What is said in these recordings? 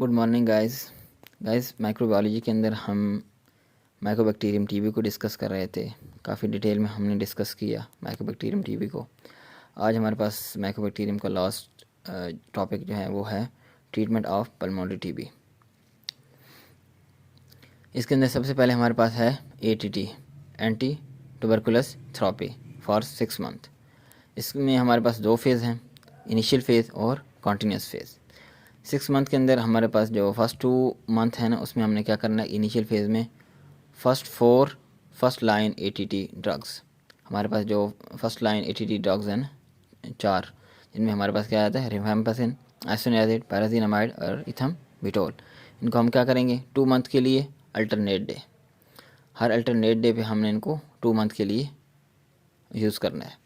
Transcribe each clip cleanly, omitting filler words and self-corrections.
Good morning guys microbiology के अंदर हम माइकोबैक्टीरियम टीबी को डिस्कस कर रहे थे। काफ़ी डिटेल में हमने डिस्कस किया माइकोबैक्टीरियम टीबी को। आज हमारे पास माइकोबैक्टीरियम का लास्ट टॉपिक जो है वो है ट्रीटमेंट ऑफ पल्मोनरी टीबी। इसके अंदर सबसे पहले हमारे पास है ATT, anti tuberculous therapy for 6 month. इसमें हमारे पास 2 फेज़ हैं, इनिशियल फेज़ और कॉन्टीन्यूस फेज़। 6 मंथ के अंदर हमारे पास जो फर्स्ट 2 मंथ है ना, उसमें हमने क्या करना है, इनिशियल फेज़ में फर्स्ट लाइन ATT ड्रग्स। हमारे पास जो फर्स्ट लाइन ATT ड्रग्स हैं ना 4, जिनमें हमारे पास क्या आता है, रिफैम्पासिन, आइसोनियाजिड, पैराजीनामाइड और इथम्बुटोल। इनको हम क्या करेंगे 2 मंथ के लिए अल्टरनेट डे, हर अल्टरनेट डे पे हमने इनको 2 मंथ के लिए यूज़ करना है।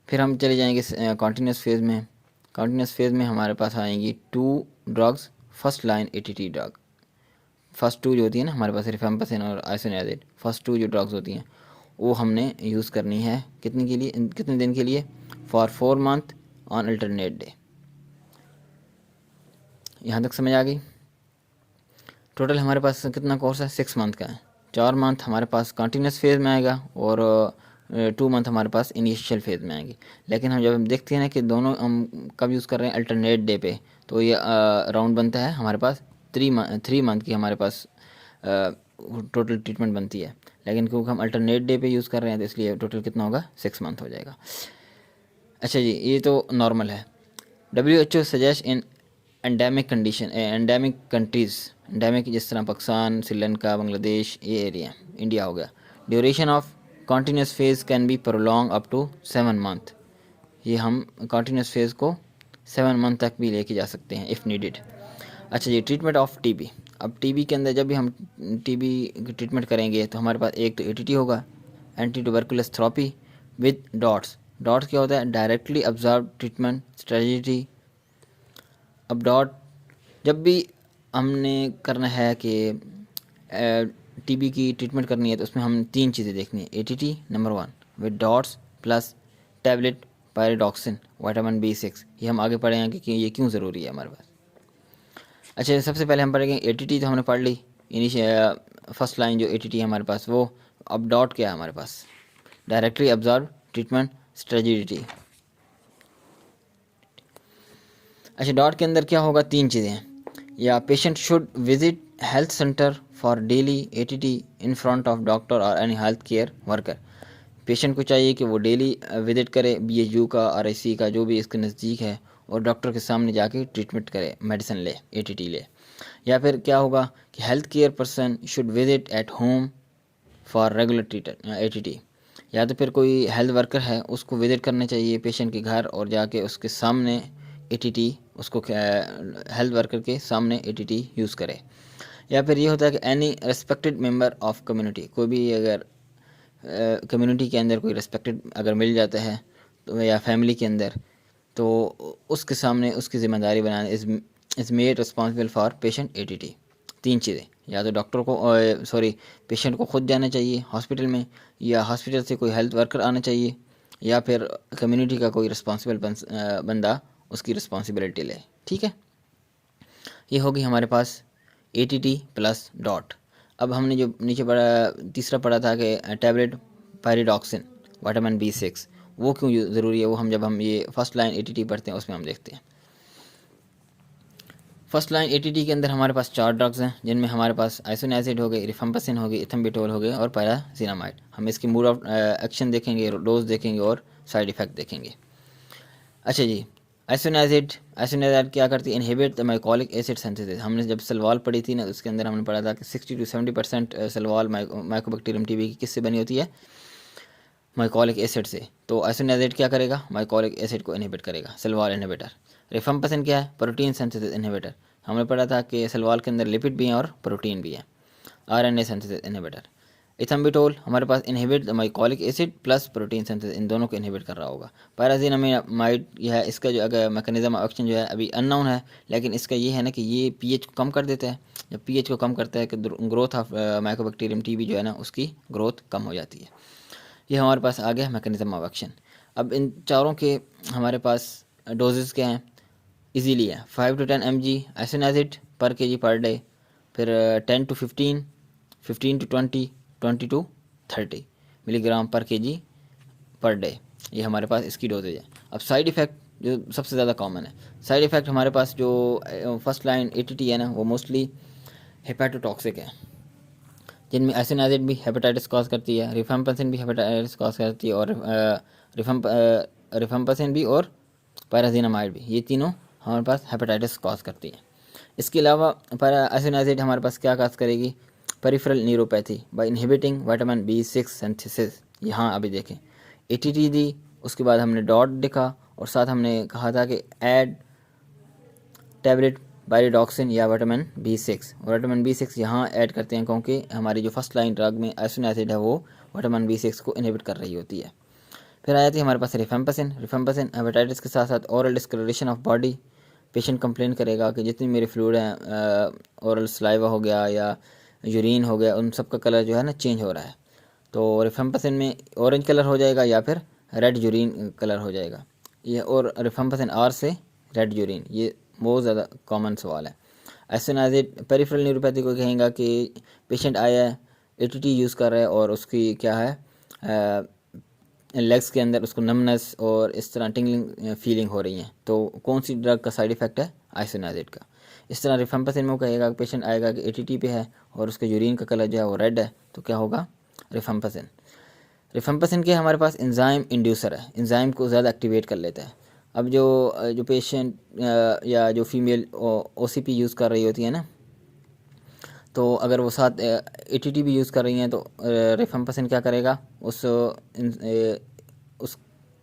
फिर हम चले जाएंगे कॉन्टीन्यूस फेज़ में। कॉन्टीन्यूस फेज़ में हमारे पास आएंगी 2 drugs, first line ATT drug. First 2 जो होती है ना हमारे पास रिफैम्पासिन और आइसोनियाजिड, फर्स्ट 2 जो ड्रग्स होती हैं वो हमने यूज़ करनी है कितने दिन के लिए, for 4 month on alternate day. यहाँ तक समझ आ गई। टोटल हमारे पास कितना कोर्स है, 6 मंथ का है। 4 मंथ हमारे पास कॉन्टीन्यूस फेज़ में आएगा और 2 मंथ हमारे पास इनिशियल फेज़ में आएंगे। लेकिन हम जब हम देखते हैं ना कि दोनों हम कब यूज़ कर रहे हैं, अल्टरनेट डे पे, तो ये राउंड बनता है हमारे पास 3 मंथ की हमारे पास टोटल ट्रीटमेंट बनती है। लेकिन क्योंकि हम अल्टरनेट डे पे यूज़ कर रहे हैं तो इसलिए टोटल कितना होगा, 6 मंथ हो जाएगा। अच्छा जी, ये तो नॉर्मल है। WHO suggest in endemic condition, endemic countries, endemic जिस तरह पाकिस्तान, श्रीलंका, बांग्लादेश, ये एरिया, इंडिया हो गया, duration of continuous phase can be prolong up to 7 month. ये हम कॉन्टीन्यूस फेज़ को 7 मंथ तक भी लेके जा सकते हैं इफ़ नीडेड। अच्छा जी, ट्रीटमेंट ऑफ TB। अब TB के अंदर जब भी हम TB की ट्रीटमेंट करेंगे तो हमारे पास एक तो ATT होगा, anti tuberculous therapy with DOTS. DOTS क्या होता है, डायरेक्टली ऑब्जर्व ट्रीटमेंट स्ट्रेटजी। अब डॉट जब भी हमने करना है कि TB की ट्रीटमेंट करनी है तो उसमें हम 3 चीज़ें देखनी है। ATT number 1 with dots plus tablet pyridoxine vitamin B6। ये हम आगे पढ़ेंगे कि ये क्यों ज़रूरी है हमारे पास। अच्छा, सबसे पहले हम पढ़ेंगे ATT तो हमने पढ़ ली, फर्स्ट लाइन जो ATT है हमारे पास वो। अब डॉट क्या है हमारे पास, डायरेक्टली ऑब्जर्व ट्रीटमेंट स्ट्रेटजी। अच्छा, डॉट के अंदर क्या होगा, 3 चीज़ें हैं। या patient should visit health centre for daily ATT in front of doctor और any health care worker. Patient को चाहिए कि वो डेली विजिट करे BHU का, RIC का, जो भी इसके नज़दीक है, और डॉक्टर के सामने जाके ट्रीटमेंट करे, मेडिसिन ले, ATT ले। या फिर क्या होगा कि health care person should visit at home for regular ATT। या तो फिर कोई हेल्थ वर्कर है उसको विजिट करना चाहिए पेशेंट के घर और जाके उसके सामने ATT, उसको हेल्थ वर्कर के सामने ATT यूज़ करे। या फिर ये होता है कि any respected member of community, कोई भी अगर कम्युनिटी के अंदर कोई रेस्पेक्टेड अगर मिल जाता है तो, या फैमिली के अंदर, तो उसके सामने उसकी ज़िम्मेदारी बनाना is made responsible for patient ATT। 3 चीज़ें, या तो डॉक्टर को पेशेंट को खुद जाना चाहिए हॉस्पिटल में, या हॉस्पिटल से कोई हेल्थ वर्कर आना चाहिए, या फिर कम्युनिटी का कोई रिस्पॉन्सिबल बंदा उसकी रिस्पॉन्सिबिलिटी ले। ठीक है, ये होगी हमारे पास ATT प्लस डॉट। अब हमने जो नीचे पढ़ा, तीसरा पढ़ा था कि टैबलेट पायरिडॉक्सिन विटामिन B6, वो क्यों ज़रूरी है, वो हम जब हम ये फर्स्ट लाइन ATT पढ़ते हैं उसमें हम देखते हैं। फर्स्ट लाइन ATT के अंदर हमारे पास 4 ड्रग्स हैं, जिनमें हमारे पास आइसोनियाजिड हो गई, रिफैम्पासिन हो गई, इथम्बुटोल हो गई और पैराजीनामाइड। हम इसकी मोड ऑफ एक्शन देखेंगे, डोज देखेंगे और साइड इफ़ेक्ट देखेंगे। अच्छा जी, आइसोनियाजिड क्या करती है, inhibit the mycolic acid synthesis. हमने जब सलवाल पढ़ी थी ना, उसके अंदर हमने पढ़ा था कि 60 to 70% सलवाल माइकोबैक्टीरियम TB की किससे बनी होती है, माइकोलिक एसिड से। तो आइसोनियाजिड क्या करेगा, माइकोलिक एसिड को इनहिबिट करेगा, सलवाल इनहिबिटर। रिफैम्पासिन क्या है, प्रोटीन सिंथेसिस इनहिबिटर। हमने पढ़ा था कि सलवाल के अंदर लिपिड भी हैं और प्रोटीन भी है, RNA सिंथेसिस इनहिबिटर। इथम्बुटोल हमारे पास inhibit the mycolic acid plus protein synthesis, इन दोनों को इनहिबिट कर रहा होगा। पैराजीनामाइड यह है, इसका जो अगर मैकेनिज्म ऑफ एक्शन जो है अभी अननोन है, लेकिन इसका ये है ना कि ये pH को कम कर देता है। जब pH को कम करता है कि ग्रोथ ऑफ माइकोबैक्टीरियम TB जो है ना, उसकी ग्रोथ कम हो जाती है। ये हमारे पास आ गया मैकेनिज्म ऑफ एक्शन। अब इन चारों के हमारे पास डोजेस क्या हैं, इजीली है, 5 to 10 mg आइसोनियाजिड पर केजी पर डे, फिर 10 to 15, 15 to 20, 20 to 30 मिलीग्राम पर केजी पर डे, ये हमारे पास इसकी डोजेज है। अब साइड इफ़ेक्ट जो सबसे ज़्यादा कॉमन है, साइड इफ़ेक्ट हमारे पास जो फर्स्ट लाइन एटीटी है ना, वो मोस्टली हेपेटोटॉक्सिक है, जिनमें एसिनाइजेट भी हेपेटाइटिस कॉज करती है, रिफाम्पासिन भी हेपेटाइटिस कॉज करती है, और रिफाम्पासिन भी और पैराजीनामाइड भी, ये तीनों हमारे पास हेपेटाइटिस कॉज करती है। इसके अलावा एसिनाइजेट हमारे पास क्या कॉज करेगी, peripheral neuropathy by inhibiting vitamin B6 synthesis. यहाँ अभी देखें एटीटी दी, उसके बाद हमने डॉट लिखा, और साथ हमने कहा था कि ऐड टैबलेट बायोडॉक्सिन या विटामिन B6, और विटामिन B6 यहाँ ऐड करते हैं क्योंकि हमारी जो फर्स्ट लाइन ड्रग में एसिड है वो विटामिन B6 को इनहिबिट कर रही होती है। फिर आ जाती है हमारे पास रिफेम्पासिन। रिफेम्पासिन हेपेटाइटिस के साथ साथ oral discolouration of body, patient complain करेगा कि जितनी मेरे फ्लूइड हैं, ओरल सलाइवा हो गया या यूरिन हो गया, उन सब का कलर जो है ना चेंज हो रहा है। तो रिफेम्पासिन में ऑरेंज कलर हो जाएगा या फिर रेड यूरिन कलर हो जाएगा, ये, और रिफेम्पासिन आर से रेड यूरिन, ये बहुत ज़्यादा कॉमन सवाल है। एसिनाइजेट पेरिफेरल न्यूरोपैथी को कहेगा कि पेशेंट आया है, एटीटी यूज़ कर रहा है, और उसकी क्या है लेग्स के अंदर उसको नमनेस और इस तरह टिंगलिंग फीलिंग हो रही है, तो कौन सी ड्रग का साइड इफ़ेक्ट है, आइसोनाइजेट का। इस तरह रिफेम्पासिन में वो कहेगा, पेशेंट आएगा कि एटीटी पे है और उसके यूरिन का कलर जो है वो रेड है, तो क्या होगा, रिफेम्पासिन। रिफेम्पासिन के हमारे पास एंजाइम इंड्यूसर है, एंजाइम को ज़्यादा एक्टिवेट कर लेता है। अब जो पेशेंट या जो फीमेल ओसीपी यूज़ कर रही होती है ना, तो अगर वो साथ एटीटी भी यूज़ कर रही हैं, तो रिफेम्पासिन क्या करेगा,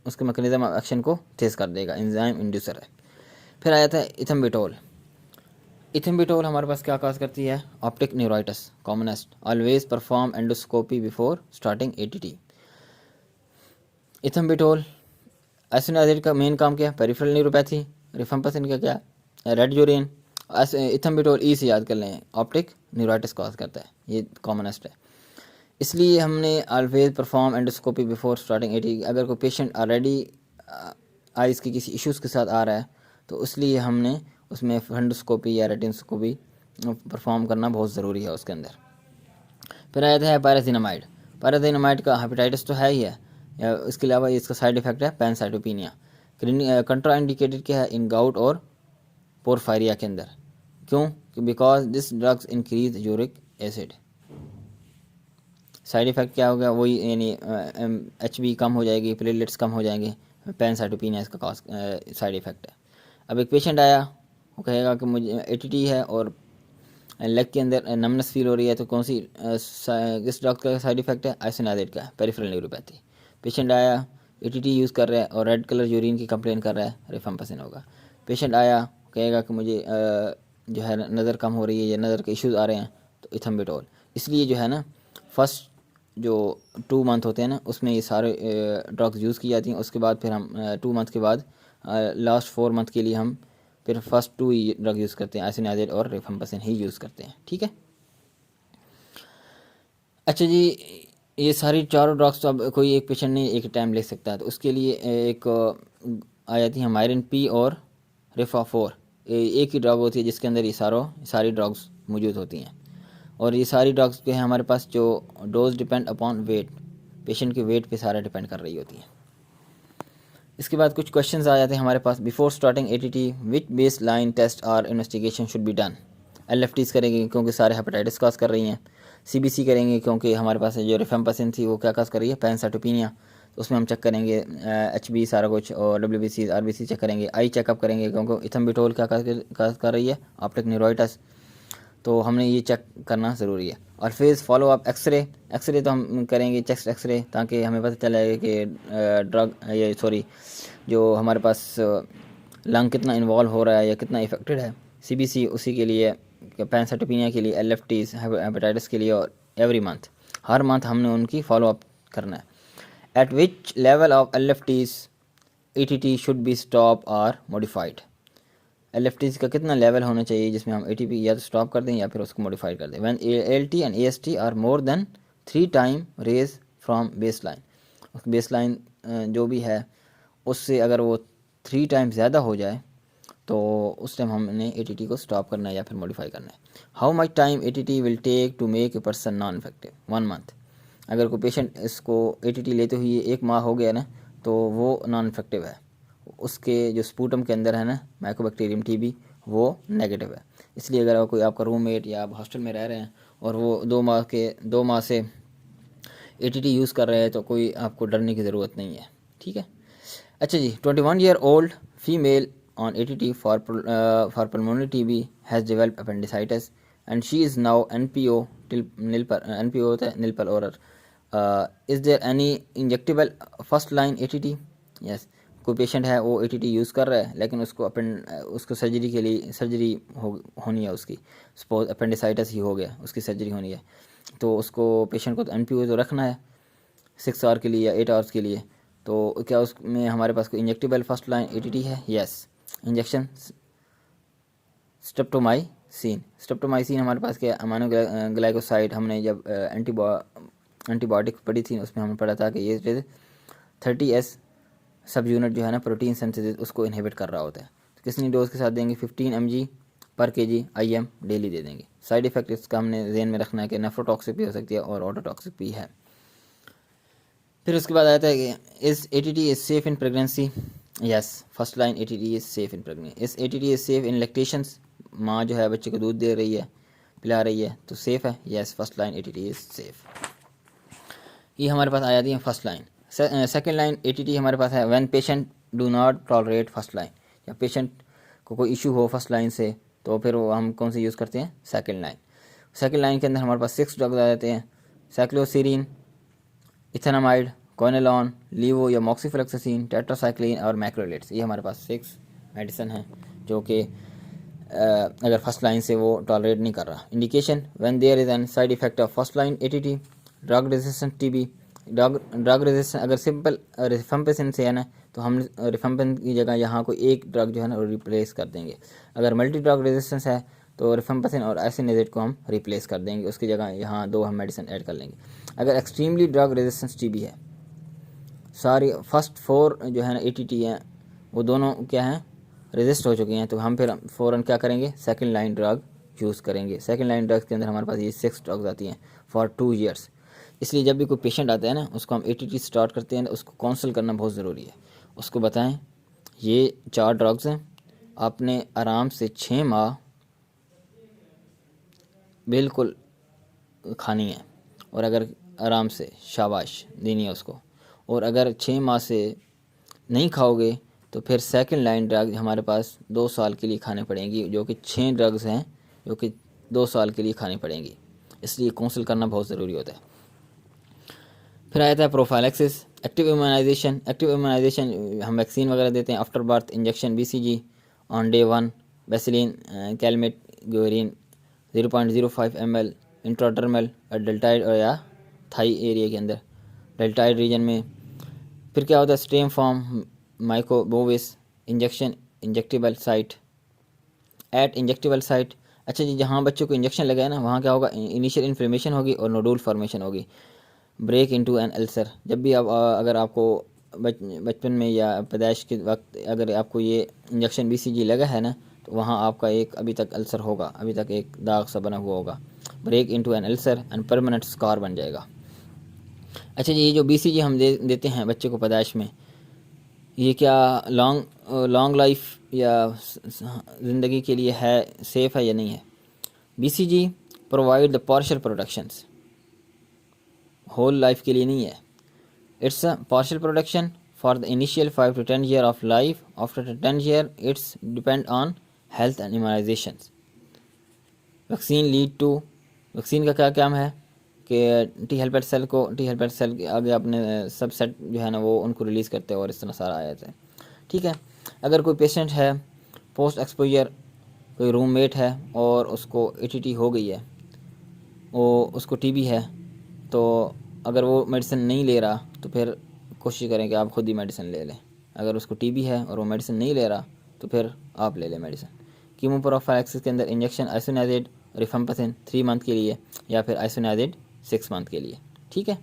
उसके मैकेनिज्म ऑफ एक्शन को तेज़ कर देगा, एंजाइम इंड्यूसर है। फिर आ जाता है इथम्बिटोल। इथम्बिटोल हमारे पास क्या काज करती है, optic neuritis commonest, always perform endoscopy before starting ATT. Ethambutol isoniazid का मेन काम क्या है, पेरिफेरल न्यूरोपैथी। रिफेम्पासिन का क्या, रेड यूरिन। इथम्बिटोल ई से याद कर लें, ऑप्टिक न्यूराइटिस कॉज करता है, ये कॉमनेस्ट है। इसलिए हमने always perform endoscopy before starting eighty. अगर कोई पेशेंट ऑलरेडी आइज़ के किसी इश्यूज़ के साथ आ रहा है, तो इसलिए हमने उसमें एंडोस्कोपी या रेटिनोस्कोपी परफॉर्म करना बहुत ज़रूरी है उसके अंदर। फिर आ जाता है पैराजीनामाइड। पैराजीनामाइड का हेपेटाइटिस तो है ही है, इसके अलावा इसका साइड इफ़ेक्ट है पैनसाइटोपिनिया। कंट्रा इंडिकेटेड क्या है, इन गाउट और पोरफायरिया के अंदर। क्यों, because this drugs increase uric acid. Side effect क्या होगा, वही यानी HB कम हो जाएगी, प्लेटलेट्स कम हो जाएंगे, पैनसाइटोपिनिया इसका कॉज साइड इफ़ेक्ट है। अब एक पेशेंट आया, वो कहेगा कि मुझे एटीटी है और लेग के अंदर नमनेस फील हो रही है, तो कौन सी किस ड्रग का साइड इफ़ेक्ट है, आइसोनाइजेट का, पेरिफेरल न्यूरोपैथी। पेशेंट आया एटीटी यूज़ कर रहा है और रेड कलर यूरिन की कंप्लेन कर रहा है, रिफेम्पासिन होगा। पेशेंट आया कहेगा कि मुझे जो है नज़र कम हो रही है या नज़र के इश्यूज़ आ रहे हैं, तो इथम्बिटोल। इसलिए जो है ना फर्स्ट जो 2 मंथ होते हैं ना, उसमें ये सारे ड्रग्स यूज़ की जाती हैं। उसके बाद फिर हम 2 मंथ के बाद लास्ट 4 मंथ के लिए हम फिर फर्स्ट 2 ही ड्रग यूज़ करते हैं, आइसोनाइजेट और रिफेम्पासिन ही यूज़ करते हैं, ठीक है। अच्छा जी, ये सारी चारों ड्रग्स तो अब कोई एक पेशेंट नहीं एक टाइम ले सकता है, तो उसके लिए एक आ जाती है मायरिन P और रिफा-4। एक ही ड्रग होती है जिसके अंदर ये सारी ड्रग्स मौजूद होती हैं। और ये सारी ड्रग्स जो है हमारे पास जो dose depend upon weight, patient के वेट पे सारा डिपेंड कर रही होती है। इसके बाद कुछ क्वेश्चंस आ जाते हैं हमारे पास। बिफोर स्टार्टिंग एटीटी विच बेस लाइन टेस्ट और investigation should be done. LFTs करेंगे क्योंकि सारे हेपेटाइटिस कॉज कर रही हैं। CBC करेंगे क्योंकि हमारे पास जो रिफेम्पासिन थी वो क्या कॉज कर रही है, पैनसाइटोपिनिया, तो उसमें हम चेक करेंगे HB सारा कुछ, और WBC RBC चेक करेंगे। आई चेकअप करेंगे क्योंकि इथम्बिटोल क्या कॉज कर रही है, ऑप्टिक न्यूराइटिस, तो हमने ये चेक करना ज़रूरी है। और फिर फॉलो अप एक्सरे तो हम करेंगे, चेस्ट एक्सरे, ताकि हमें पता चले कि जो हमारे पास लंग कितना इन्वॉल्व हो रहा है या कितना इफेक्टेड है। CBC उसी के लिए, पैनसाइटोपिनिया के लिए, LFTs हेपेटाइटिस के लिए, और एवरी मंथ, हर मंथ हमने उनकी फॉलो अप करना है। Eight which level of LFTs ETT should be stop और मॉडिफाइड। LFTs का कितना लेवल होना चाहिए जिसमें हम ATP या तो स्टॉप कर दें या फिर उसको मॉडिफाई कर दें। When ALT and AST are more than 3 time raise from baseline. Baseline जो भी है उससे अगर वो 3 टाइम ज़्यादा हो जाए तो उस टाइम हमने ATT को स्टॉप करना है या फिर मॉडिफाई करना है। How much time ATT will take to make a person non effective? 1 month. अगर कोई पेशेंट इसको ATT लेते हुए 1 माह हो गया ना, तो वो नॉन इफेक्टिव है, उसके जो स्पूटम के अंदर है ना माइकोबैक्टीरियम TB वो नेगेटिव है। इसलिए अगर कोई आपका रूममेट या आप हॉस्टल में रह रहे हैं और वो 2 माह से ATT यूज़ कर रहे हैं तो कोई आपको डरने की ज़रूरत नहीं है, ठीक है। अच्छा जी, 21 year old female on ATT for pulmonary TB has developed appendicitis and she is now NPO till nilpal, NPO होता है nilpal orer. Is there any injectable first line ATT? Yes. कोई पेशेंट है वो ATT यूज़ कर रहा है लेकिन उसको सर्जरी के लिए होनी है, उसकी सपोज अपेंडिसाइटिस ही हो गया, उसकी सर्जरी होनी है, तो उसको पेशेंट को तो NPO तो रखना है 6 आवर के लिए या 8 आवर्स के लिए। तो क्या उसमें हमारे पास कोई इंजेक्टेबल फर्स्ट लाइन ATT है? यस। इंजेक्शन स्ट्रेप्टोमाइसिन हमारे पास क्या अमाइनो ग्लाइकोसाइड, हमने जब एंटीबायोटिक पढ़ी थी उसमें हमने पढ़ा था कि ये 30S सब यूनिट जो है ना प्रोटीन सिंथेसिस उसको इनहिबिट कर रहा होता है। तो कितनी डोज के साथ देंगे? 15 mg पर kg IM डेली दे देंगे। साइड इफेक्ट इसका हमने ध्यान में रखना है कि नेफ्रोटॉक्सिक भी हो सकती है और ऑटोटॉक्सिक भी है। फिर उसके बाद आता है कि इस ATT is safe in pregnancy? Yes, first line ATT is safe in pregnancy. इस ATT इज सेफ इन लैक्टेशंस, माँ जो है बच्चे को दूध दे रही है, पिला रही है, तो सेफ़ है। Yes, first line ATT is safe. ये हमारे पास आ जाती है first line. Second line ATT हमारे पास है when patient do not tolerate first line, या पेशेंट को कोई इशू हो फर्स्ट लाइन से, तो फिर वो हम कौन से यूज़ करते हैं? Second line. सेकेंड लाइन के अंदर हमारे पास 6 ड्रग्स आ जाते हैं, साइक्लोसिरीन, इथेनामाइड, कोनेलॉन, लीवो या मॉक्सीफ्लोक्सासिन, टेट्रासाइक्लिन और मैक्रोलेट्स। ये हमारे पास 6 मेडिसिन हैं जो कि अगर फर्स्ट लाइन से वो टॉलरेट नहीं कर रहा। Indication when there is an side effect of first line ATT, drug resistant TB, drug resistant अगर सिंपल रिफम्पिसिन से है ना, तो हम रिफम्पिसिन की जगह यहाँ कोई एक ड्रग जो है ना रिप्लेस कर देंगे। अगर मल्टी ड्रग रेजिस्टेंस है तो रिफम्पिसिन और एसिनाजेड को हम रिप्लेस कर देंगे, उसकी जगह यहाँ 2 हम मेडिसिन ऐड कर लेंगे। अगर एक्सट्रीमली ड्रग रेजिस्टेंस TB है, सारी फर्स्ट 4 जो है ना ATT हैं वो दोनों क्या हैं? रेजिस्ट हो चुके हैं, तो हम फिर फ़ौरन क्या करेंगे? सेकंड लाइन ड्रग यूज़ करेंगे। सेकंड लाइन ड्रग्स के अंदर हमारे पास ये 6 ड्रग्स आती हैं फॉर 2 ईयर्स। इसलिए जब भी कोई पेशेंट आता है ना, उसको हम ATT स्टार्ट करते हैं, उसको काउंसल करना बहुत ज़रूरी है। उसको बताएं ये 4 ड्रग्स हैं, आपने आराम से 6 माह बिल्कुल खानी है, और अगर आराम से शाबाश देनी है उसको, और अगर 6 माह से नहीं खाओगे तो फिर सेकंड लाइन ड्रग हमारे पास 2 साल के लिए खाने पड़ेंगी, जो कि 6 ड्रग्स हैं जो कि 2 साल के लिए खानी पड़ेंगी। इसलिए काउंसल करना बहुत ज़रूरी होता है। फिर आता है prophylaxis, active immunisation. Active immunisation हम वैक्सीन वगैरह देते हैं, after birth injection BCG on day 1, bacillus, Calmette, Guerin 0.05 ml intradermal deltoid और या थाई एरिया के अंदर डेल्टाइड रीजन में। फिर क्या होता है? Stem form mycobovis injection injectable site at injectable site. अच्छा जी, जहाँ बच्चों को इंजेक्शन लगा है ना, वहाँ क्या होगा? इनिशियल इन्फ्लेमेशन होगी और नोडुल फॉर्मेशन होगी, ब्रेक इनटू एन अल्सर। जब भी आप अगर आपको बचपन में या पैदाइश के वक्त अगर आपको ये इंजेक्शन BCG लगा है ना, तो वहाँ आपका एक अभी तक अल्सर होगा, अभी तक एक दाग सा बना हुआ होगा, break into an ulcer and permanent scar बन जाएगा। अच्छा जी, ये जो BCG हम देते हैं बच्चे को पैदाइश में, ये क्या लॉन्ग लाइफ या ज़िंदगी के लिए है, सेफ़ है या नहीं है? BCG provide the partial protections, whole life के लिए नहीं है। It's a partial protection for the initial 5 to 10 year of life. After 10 year it's depend on health and immunisation. Vaccine lead to, vaccine का क्या काम है कि टी हेल्पर सेल के आगे अपने सब सेट जो है ना वो उनको रिलीज़ करते हैं और इस तरह सारा आ जाता है, ठीक है। अगर कोई पेशेंट है पोस्ट एक्सपोजर, कोई रूममेट है और उसको ATT हो गई है, वो उसको TB है, तो अगर वो मेडिसिन नहीं ले रहा तो फिर कोशिश करें कि आप खुद ही मेडिसिन ले लें। अगर उसको TB है और वो मेडिसिन नहीं ले रहा तो फिर आप ले लें मेडिसिन। कीमोप्रोफिलैक्सिस के अंदर इंजेक्शन आइसोनियाजिड रिफम्पिसिन 3 मंथ के लिए या फिर आइसोनियाजिड 6 मंथ के लिए, ठीक है।